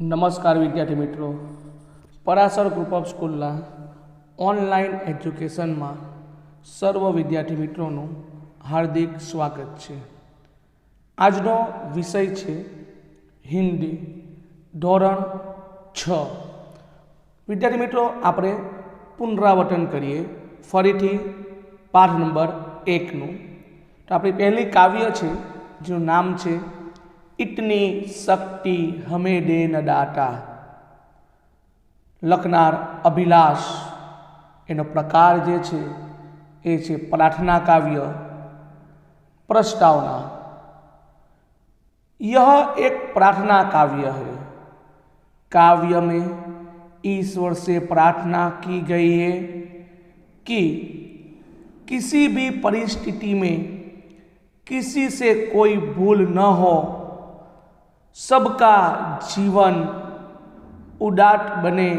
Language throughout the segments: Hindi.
નમસ્કાર વિદ્યાર્થી મિત્રો, પરાશર ગ્રુપ ઓફ સ્કૂલના ઓનલાઈન એજ્યુકેશનમાં સર્વ વિદ્યાર્થી મિત્રોનું હાર્દિક સ્વાગત છે। આજનો વિષય છે હિન્દી ધોરણ 6। વિદ્યાર્થી મિત્રો, આપણે પુનરાવર્તન કરીએ ફરીથી પાઠ નંબર 1નું। તો આપણી પહેલી કાવ્ય છે જેનું નામ છે इतनी शक्ति हमें दे न दाता। लखनार अभिलाष एनो प्रकार जे छे ए छे प्रार्थना काव्य प्रस्तावना। यह एक प्रार्थना काव्य है। काव्य में ईश्वर से प्रार्थना की गई है कि किसी भी परिस्थिति में किसी से कोई भूल न हो, सबका जीवन उदाट बने,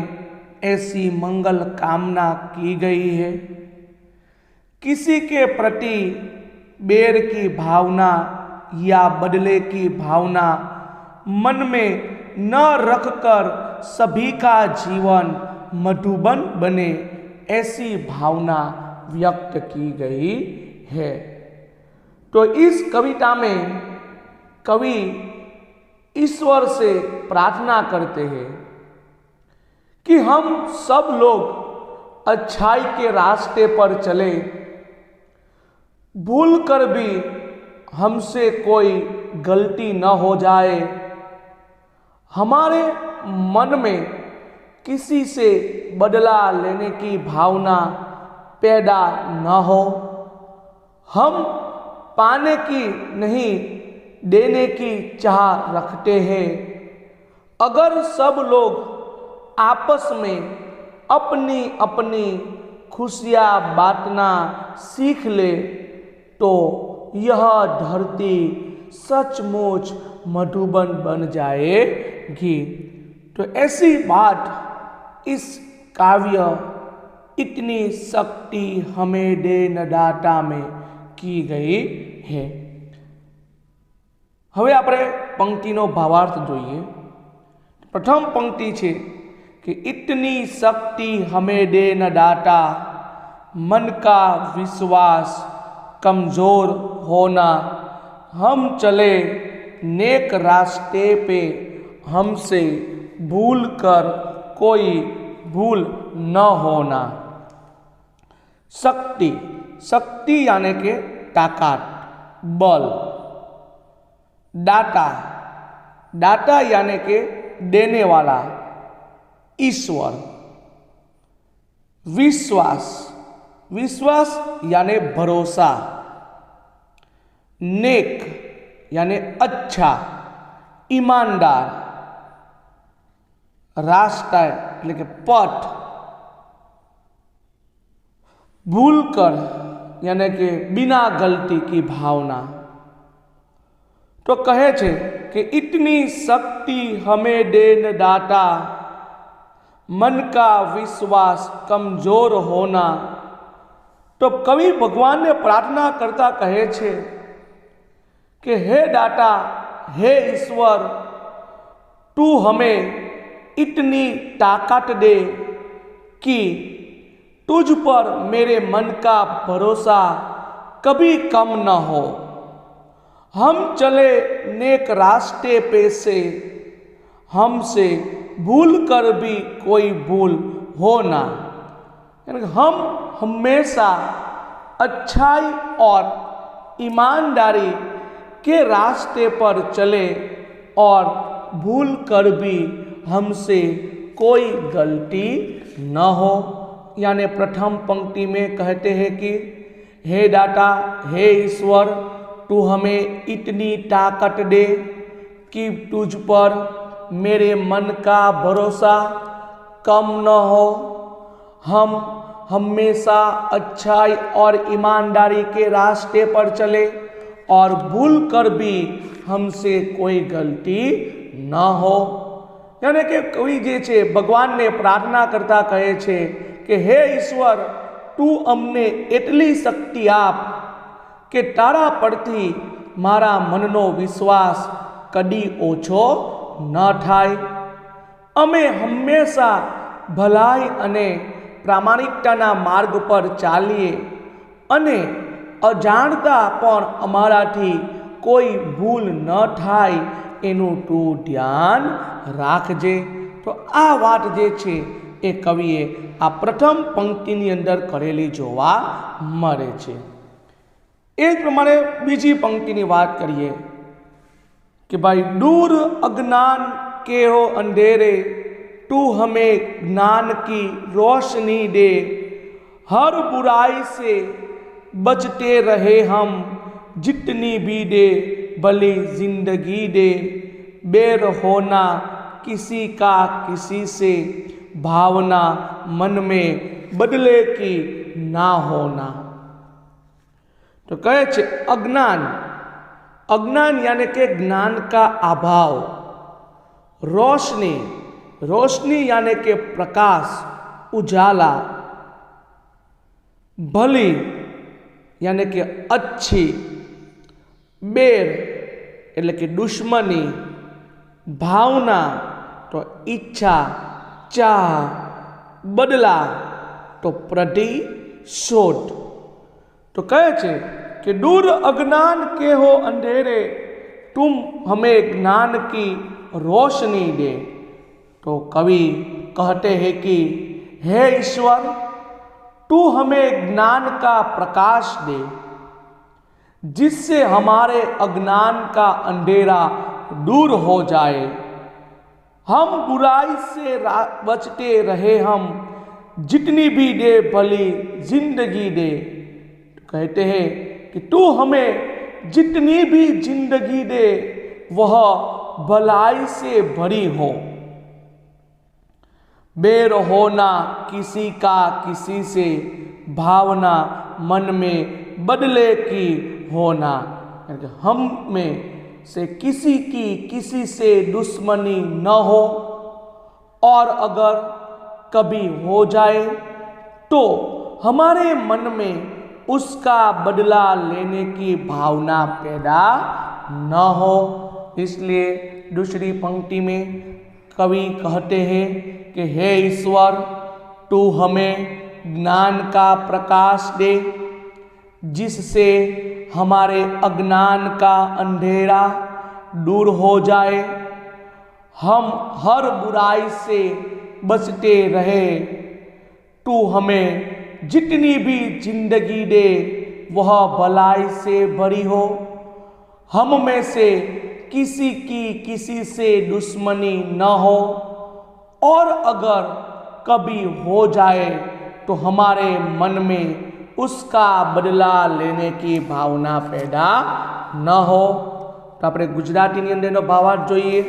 ऐसी मंगल कामना की गई है। किसी के प्रति बैर की भावना या बदले की भावना मन में न रखकर सभी का जीवन मधुबन बने, ऐसी भावना व्यक्त की गई है। तो इस कविता में कवि ईश्वर से प्रार्थना करते हैं कि हम सब लोग अच्छाई के रास्ते पर चले, भूल कर भी हमसे कोई गलती न हो जाए, हमारे मन में किसी से बदला लेने की भावना पैदा न हो, हम पाने की नहीं देने की चाह रखते हैं। अगर सब लोग आपस में अपनी अपनी खुशियाँ बांटना सीख ले तो यह धरती सचमुच मधुबन बन जाएगी। तो ऐसी बात इस काव्य इतनी शक्ति हमें दे न दाता में की गई है। હવે આપણે પંક્તિનો ભાવાર્થ જોઈએ। પ્રથમ પંક્તિ છે કે इतनी शक्ति हमें दे न दाता, मन का विश्वास कमजोर होना, हम चले नेक रास्ते पे, हमसे भूल कर कोई भूल न होना। शक्ति, शक्ति यानी के ताकत, बल। दाता, दाता यानी के देने वाला, ईश्वर। विश्वास, विश्वास यानी भरोसा। नेक यानी अच्छा, ईमानदार। रास्ता એટલે કે पथ। भूल कर यानी कि बिना गलती की भावना। तो कहे छे कि इतनी शक्ति हमें दे न दाता, मन का विश्वास कमजोर होना। तो कवि भगवान ने प्रार्थना करता कहे छे कि हे दाता, हे ईश्वर, तू हमें इतनी ताकत दे कि तुझ पर मेरे मन का भरोसा कभी कम न हो, हम चले नेक रास्ते पे से, हमसे भूल कर भी कोई भूल हो ना। यानी हम हमेशा अच्छाई और ईमानदारी के रास्ते पर चले और भूल कर भी हमसे कोई गलती न हो। यानी प्रथम पंक्ति में कहते हैं कि हे दाता, हे ईश्वर, तू हमें इतनी ताकत दे कि तुझ पर मेरे मन का भरोसा कम न हो, हम हमेशा अच्छाई और ईमानदारी के रास्ते पर चले और भूल कर भी हमसे कोई गलती न हो। यानी कि कवि जे छे भगवान ने प्रार्थना करता कहे छे कि हे ईश्वर, तू अमने एटली शक्ति आप કે તારા પરથી મારા મનનો વિશ્વાસ કદી ઓછો ન થાય। અમે હંમેશા ભલાઈ અને પ્રામાણિકતાના માર્ગ પર ચાલીએ અને અજાણતા પણ અમારાથી કોઈ ભૂલ ન થાય એનું તું ધ્યાન રાખજે. તો આ વાત જે છે એ કવિએ આ પ્રથમ પંક્તિની અંદર કરેલી જોવા મળે છે. એ જ પ્રમાણે બીજી પંક્તિની વાત કરીએ कि भाई दूर अज्ञान के हो अंधेरे, तू हमें ज्ञान की रोशनी दे, हर बुराई से बचते रहे हम, जितनी भी दे भली जिंदगी दे, बेर होना किसी का किसी से, भावना मन में बदले की ना होना. तो કહે છે अज्ञान, अज्ञान यानी के ज्ञान का अभाव, रोशनी, रोशनी यानी के प्रकाश, उजाला, भली यानी के अच्छी, बेर એટલે કે દુશ્મની, ભાવના તો ઈચ્છા, ચાહ, બદલા તો પ્રતિશોધ. तो કહે છે कि दूर अज्ञान के हो अंधेरे, तुम हमें ज्ञान की रोशनी दे. तो कवि कहते हैं कि हे ईश्वर, तू हमें ज्ञान का प्रकाश दे, जिससे हमारे अज्ञान का अंधेरा दूर हो जाए, हम बुराई से बचते रहे हम, जितनी भी दे भली जिंदगी दे. कहते हैं कि तू हमें जितनी भी जिंदगी दे वह भलाई से भरी हो, बेर होना किसी का किसी से, भावना मन में बदले की होना. हम में से किसी की किसी से दुश्मनी न हो, और अगर कभी हो जाए तो हमारे मन में उसका बदला लेने की भावना पैदा न हो. इसलिए दूसरी पंक्ति में कवि कहते हैं कि हे ईश्वर, तू हमें ज्ञान का प्रकाश दे, जिससे हमारे अज्ञान का अंधेरा दूर हो जाए, हम हर बुराई से बचते रहे, तू हमें जितनी भी जिंदगी दे वह भलाई से भरी हो, हम में से किसी की किसी से दुश्मनी न हो, और अगर कभी हो जाए तो हमारे मन में उसका बदला लेने की भावना पैदा न हो. तो આપણે ગુજરાતીની અંદરનો ભાવાર્થ જોઈએ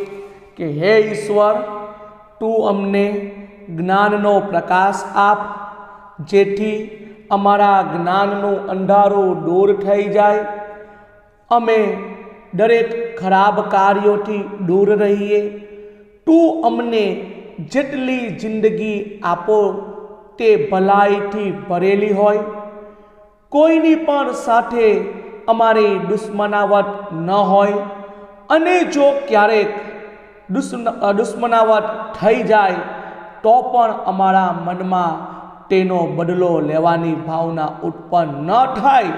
કે હે ઈશ્વર, તું અમને જ્ઞાનનો પ્રકાશ આપ, જેથી અમારા જ્ઞાનનું અંધારું દૂર થઈ જાય, અમે દરેક ખરાબ કાર્યોથી દૂર રહીએ. તું અમને જેટલી જિંદગી આપો તે ભલાઈથી ભરેલી હોય, કોઈની પણ સાથે અમારી દુશ્મનાવટ ન હોય, અને જો ક્યારેક દુશ્મનાવટ થઈ જાય તો પણ અમારા મનમાં તેનો બદલો લેવાની ભાવના ઉત્પન્ન ન થાય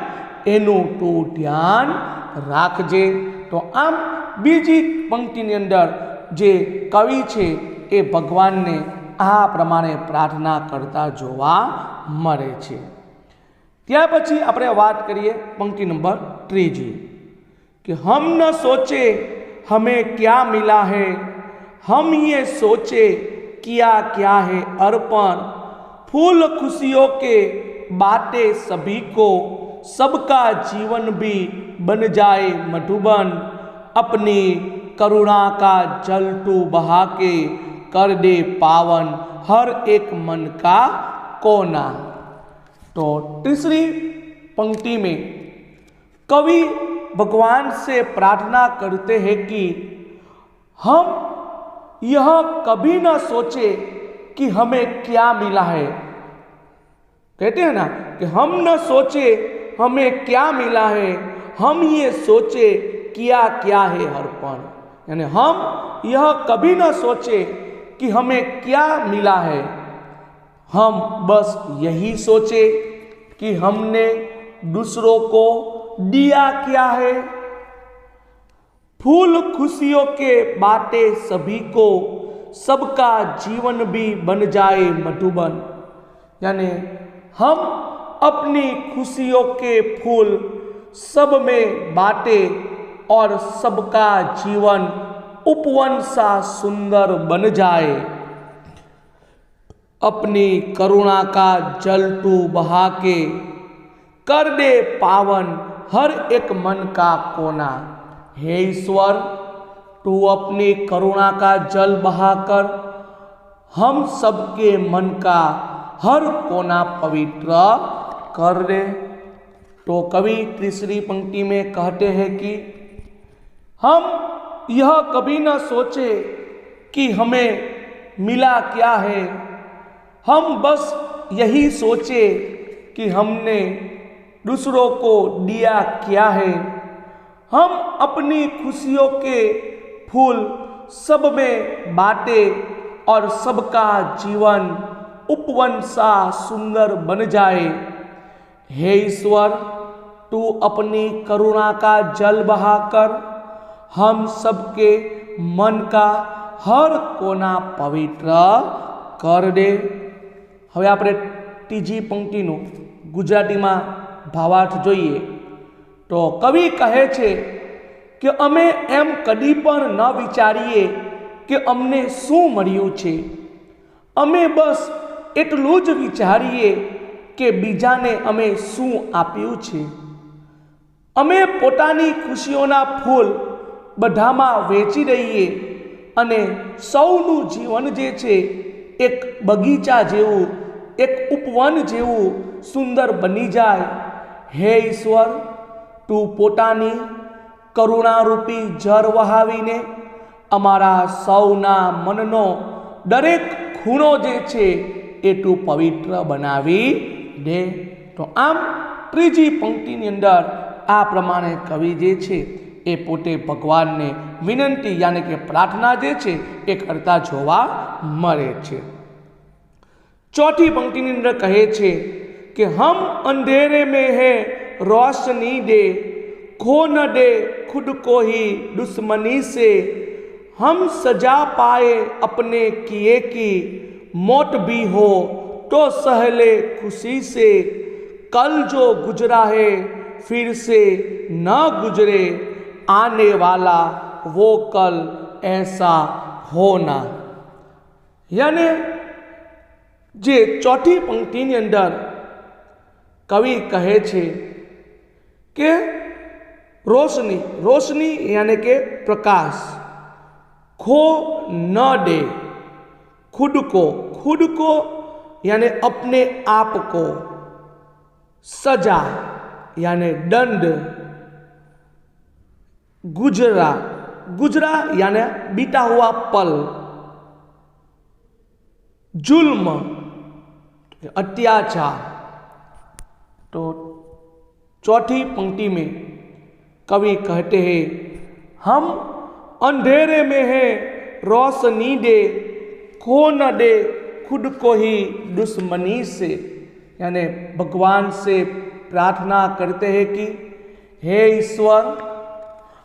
એનું તું ધ્યાન રાખજે. તો આમ બીજી પંક્તિની અંદર જે કવિ છે એ ભગવાનને આ પ્રમાણે પ્રાર્થના કરતા જોવા મળે છે. ત્યાર પછી આપણે વાત કરીએ પંક્તિ નંબર 3 कि हम न सोचे हमें क्या मिला है, हम ये सोचे किया क्या है अर्पण, फूल खुशियों के बातें सभी को, सबका जीवन भी बन जाए मधुबन, अपनी करुणा का जल तू बहा के कर दे पावन हर एक मन का कोना. तो तीसरी पंक्ति में कवि भगवान से प्रार्थना करते हैं कि हम यह कभी न सोचे कि हमें क्या मिला है. कहते हैं ना कि हम न सोचे हमें क्या मिला है, हम ये सोचे किया क्या है अर्पण. यानी हम यह कभी न सोचे कि हमें क्या मिला है, हम बस यही सोचे कि हमने दूसरों को दिया क्या है। फूल खुशियों के बाटे सभी को, सबका जीवन भी बन जाए मधुबन। यानी हम अपनी खुशियों के फूल सब में बाटे और सबका जीवन उपवन सा सुंदर बन जाए। अपनी करुणा का जल तू बहा के, कर दे पावन हर एक मन का कोना। हे ईश्वर, तू अपनी करुणा का जल बहाकर हम सबके मन का हर कोना पवित्र कर दे। तो कवि तीसरी पंक्ति में कहते हैं कि हम यह कभी न सोचे कि हमें मिला क्या है, हम बस यही सोचे कि हमने दूसरों को दिया क्या है। हम अपनी खुशियों के फूल सब में बाटे और सबका जीवन उपवन सा सुंदर बन जाए। हे ईश्वर, तू अपनी करुणा का जल बहाकर हम सबके मन का हर कोना पवित्र कर दे। હવે આપણે ત્રીજી પંક્તિનું ગુજરાતીમાં ભાવાર્થ જોઈએ તો કવિ કહે છે કે અમે એમ કદી પણ ન વિચારીએ કે અમને શું મળ્યું છે, અમે બસ એટલું જ વિચારીએ કે બીજાને અમે શું આપ્યું છે। અમે પોતાની ખુશીઓના ફૂલ બધામાં વેચી દઈએ અને સૌનું જીવન જે છે એક બગીચા જેવું, એક ઉપવન જેવું સુંદર બની જાય। હે ઈશ્વર, તું પોતાની કરુણારૂપી જળ વહાવીને અમારા સૌના મનનો દરેક ખૂણો જે છે એ તું પવિત્ર બનાવી દે। તો આમ ત્રીજી પંક્તિની અંદર આ પ્રમાણે કવિ જે છે એ પોતે ભગવાનને વિનંતી યાની કે પ્રાર્થના જે છે એ કરતા જોવા મળે છે। चौथी पंक्ति के अंदर कहे छे कि हम अंधेरे में है रोशनी दे, खो न दे खुद को ही दुश्मनी से। हम सजा पाए अपने किए की, मौत भी हो तो सहले खुशी से। कल जो गुजरा है फिर से न गुजरे, आने वाला वो कल ऐसा होना। यानी जे चौथी पंक्ति अंदर कवि कहे छे कि रोशनी, रोशनी यानी के प्रकाश, खो न दे खुद को, खुद को यानी अपने आप को, सजा यानी दंड, गुजरा, गुजरा यानी बीता हुआ पल, जुल्म अत्याचार। तो चौथी पंक्ति में कवि कहते हैं हम अंधेरे में है रोशनी दे, खो न दे खुद को ही दुश्मनी से। यानी भगवान से प्रार्थना करते हैं कि हे ईश्वर,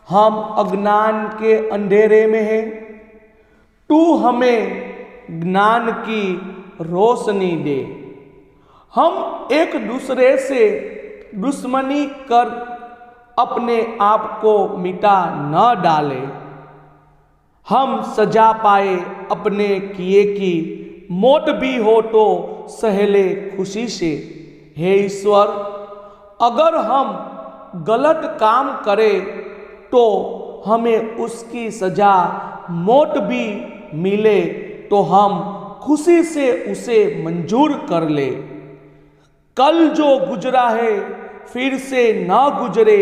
हम अज्ञान के अंधेरे में हैं, तू हमें ज्ञान की रोशनी दे। हम एक दूसरे से दुश्मनी कर अपने आप को मिटा न डाले। हम सजा पाए अपने किए की, मौत भी हो तो सहले खुशी से। हे ईश्वर, अगर हम गलत काम करें तो हमें उसकी सजा मौत भी मिले तो हम खुशी से उसे मंजूर कर ले। कल जो गुजरा है फिर से न गुजरे,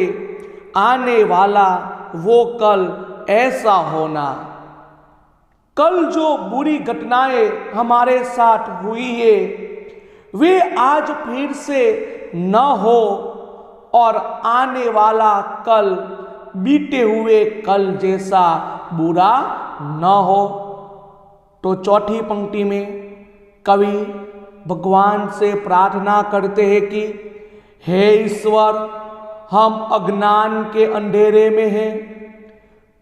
आने वाला वो कल ऐसा होना। कल जो बुरी घटनाएं हमारे साथ हुई है वे आज फिर से न हो और आने वाला कल बीते हुए कल जैसा बुरा न हो। तो चौथी पंक्ति में कवि भगवान से प्रार्थना करते हैं कि हे ईश्वर, हम अज्ञान के अंधेरे में हैं,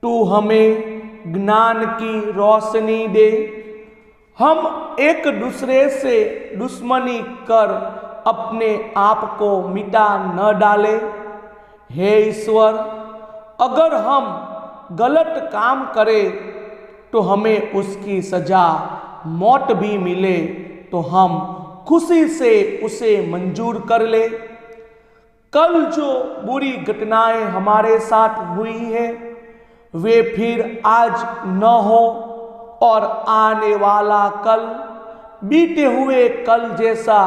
तू हमें ज्ञान की रोशनी दे। हम एक दूसरे से दुश्मनी कर अपने आप को मिटा न डाले। हे ईश्वर, अगर हम गलत काम करें तो हमें उसकी सजा मौत भी मिले तो हम खुशी से उसे मंजूर कर ले। कल जो बुरी घटनाएं हमारे साथ हुई है वे फिर आज न हो और आने वाला कल बीते हुए कल जैसा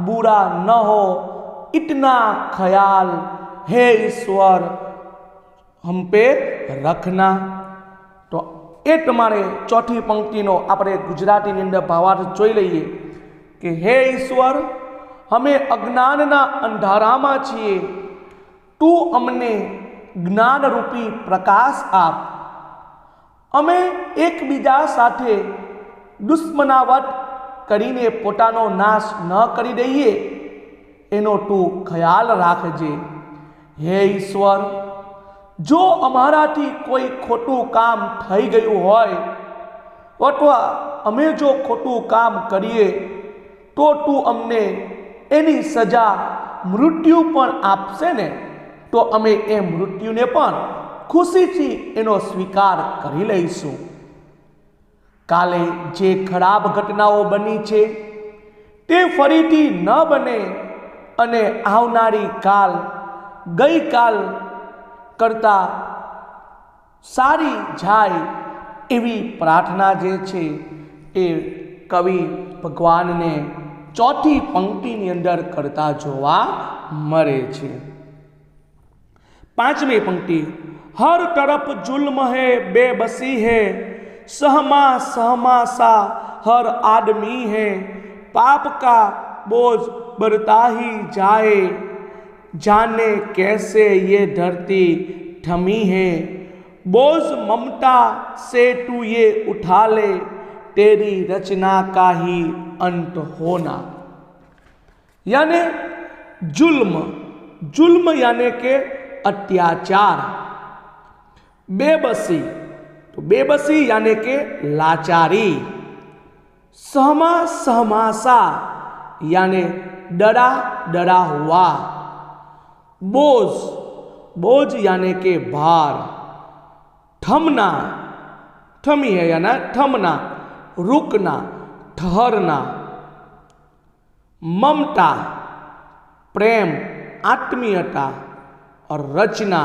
बुरा न हो, इतना ख्याल हे ईश्वर हम पे रखना। तो ए तमारे चौथी पंक्तिनो આપણે ગુજરાતીની અંદર ભાવાર્થ જોઈ લઈએ કે હે ઈશ્વર, અમે અજ્ઞાનના અંધારામાં છીએ, તું અમને જ્ઞાનરૂપી પ્રકાશ આપ। અમે એકબીજા સાથે દુશ્મનાવટ કરીને પોતાનો નાશ ન કરી દઈએ એનો તું ખ્યાલ રાખજે। હે ઈશ્વર, જો અમારાથી કોઈ ખોટું કામ થઈ ગયું હોય અથવા અમે જો ખોટું કામ કરીએ તો તું અમને એની સજા મૃત્યુ પણ આપશે ને, તો અમે એ મૃત્યુને પણ ખુશીથી એનો સ્વીકાર કરી લઈશું। કાલે જે ખરાબ ઘટનાઓ બની છે તે ફરીથી ન બને અને આવનારી કાલ ગઈકાલ કરતા સારી જાય એવી પ્રાર્થના જે છે એ કવિ ભગવાનને ચોથી પંક્તિની અંદર કરતા જોવા મળે છે। પાંચમી पंक्ति, हर तरफ जुल्म है बेबसी है, सहमा सहमा सा हर आदमी है, पाप का बोझ बढ़ता ही जाए, जाने कैसे ये धरती थमी है, बोझ ममता से तू ये उठा ले, तेरी रचना का ही अंत होना। यानी जुल्म, जुल्म यानी के अत्याचार। बेबसी, तो बेबसी यानी के लाचारी। सहमा सहमासा यानी डरा डरा हुआ। बोझ, बोझ यानी के भार। थमना, थमी है यानी थमना, रुकना, ठहरना। ममता, प्रेम, आत्मीयता और रचना,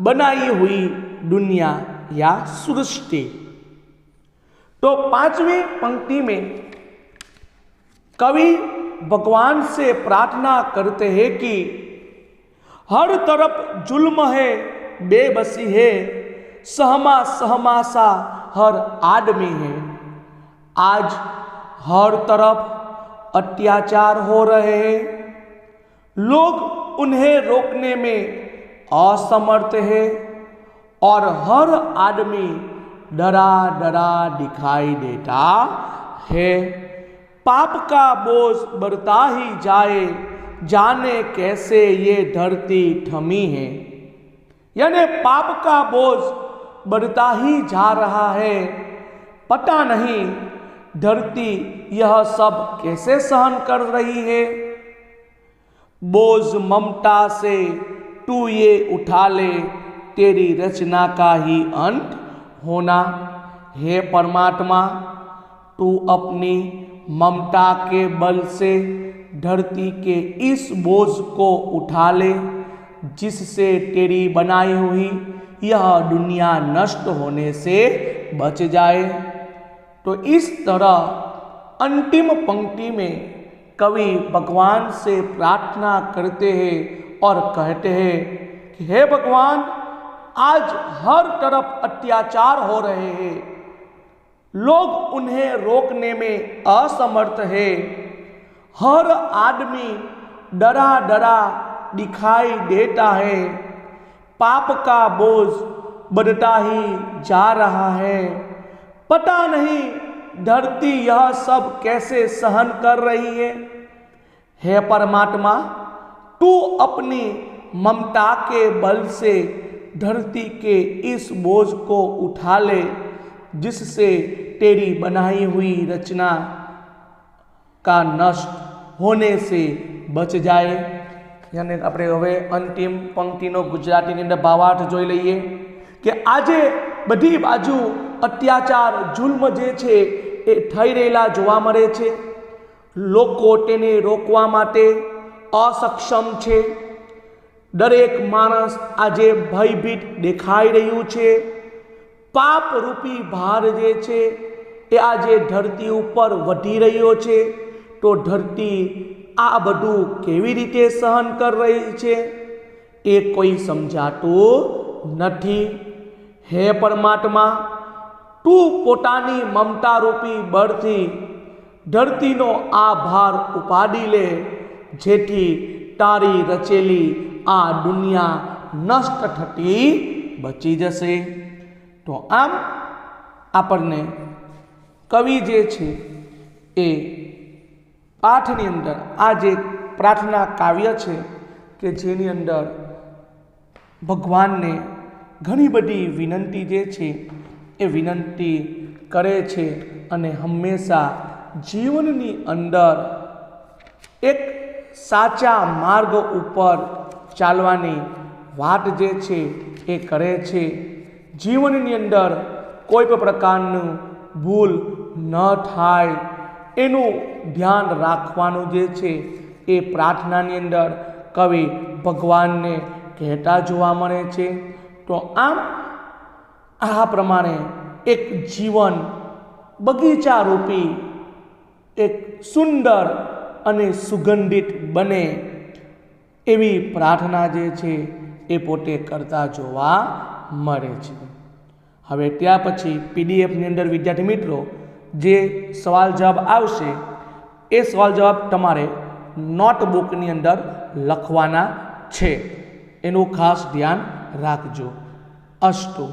बनाई हुई दुनिया या सृष्टि। तो पांचवी पंक्ति में कवि भगवान से प्रार्थना करते हैं कि हर तरफ जुल्म है बेबसी है, सहमा सहमा सा हर आदमी है। आज हर तरफ अत्याचार हो रहे हैं, लोग उन्हें रोकने में असमर्थ है और हर आदमी डरा डरा दिखाई देता है। पाप का बोझ बढ़ता ही जाए, जाने कैसे ये धरती थमी है। यानी पाप का बोझ बढ़ता ही जा रहा है, पता नहीं धरती यह सब कैसे सहन कर रही है। बोझ ममता से तू ये उठा ले, तेरी रचना का ही अंत होना। हे परमात्मा, तू अपनी ममता के बल से धरती के इस बोझ को उठा ले जिससे तेरी बनाई हुई यह दुनिया नष्ट होने से बच जाए। तो इस तरह अंतिम पंक्ति में कवि भगवान से प्रार्थना करते हैं और कहते हैं कि हे भगवान, आज हर तरफ अत्याचार हो रहे हैं, लोग उन्हें रोकने में असमर्थ है, हर आदमी डरा डरा दिखाई देता है, पाप का बोझ बढ़ता ही जा रहा है, पता नहीं धरती यह सब कैसे सहन कर रही है। हे परमात्मा, तू अपनी ममता के बल से धरती के इस बोझ को उठा ले, जिससे तेरी बनाई हुई रचना का नष्ट होने से बच जाए। यानी આપણે હવે અંતિમ પંક્તિનો ગુજરાતીની અંદર ભાવાર્થ જોઈ લઈએ કે આજે બધી બાજુ અત્યાચાર જુલ્મ જે છે એ થઈ રહેલા જોવા મળે છે। લોકો તેને રોકવા માટે અસક્ષમ છે। દરેક માણસ આજે ભયભીત દેખાઈ રહ્યું છે। પાપરૂપી ભાર જે છે એ આજે ધરતી ઉપર વધી રહ્યો છે। તો ધરતી આ બધું કેવી રીતે સહન કરી રહી છે એ કોઈ સમજાતું નથી। હે પરમાત્મા, તું પોતાની મમતારૂપી બળથી ધરતીનો આ ભાર ઉપાડી લે, જેથી તારી રચેલી આ દુનિયા નષ્ટ થતી બચી જશે। તો આમ આપણને કવિ જે છે એ પાઠની અંદર આ જે પ્રાર્થના કાવ્ય છે કે જેની અંદર ભગવાનને ઘણી બધી વિનંતી જે છે એ વિનંતી કરે છે અને હંમેશા જીવનની અંદર એક સાચા માર્ગ ઉપર ચાલવાની વાત જે છે એ કરે છે। જીવનની અંદર કોઈ પણ પ્રકારનું ભૂલ ન થાય એનું ધ્યાન રાખવાનું જે છે એ પ્રાર્થનાની અંદર કવિ ભગવાનને કહેતા જોવા મળે છે। તો આમ આ પ્રમાણે એક જીવન બગીચા રૂપી એક સુંદર અને સુગંધિત બને એવી પ્રાર્થના જે છે એ પોતે કરતા જોવા મળે છે। હવે ત્યાર પછી પીડીએફની અંદર વિદ્યાર્થી મિત્રો જે સવાલ જવાબ આવશે એ સવાલ જવાબ તમારે નોટબુકની અંદર લખવાના છે, એનું ખાસ ધ્યાન રાખજો। અસ્તુ।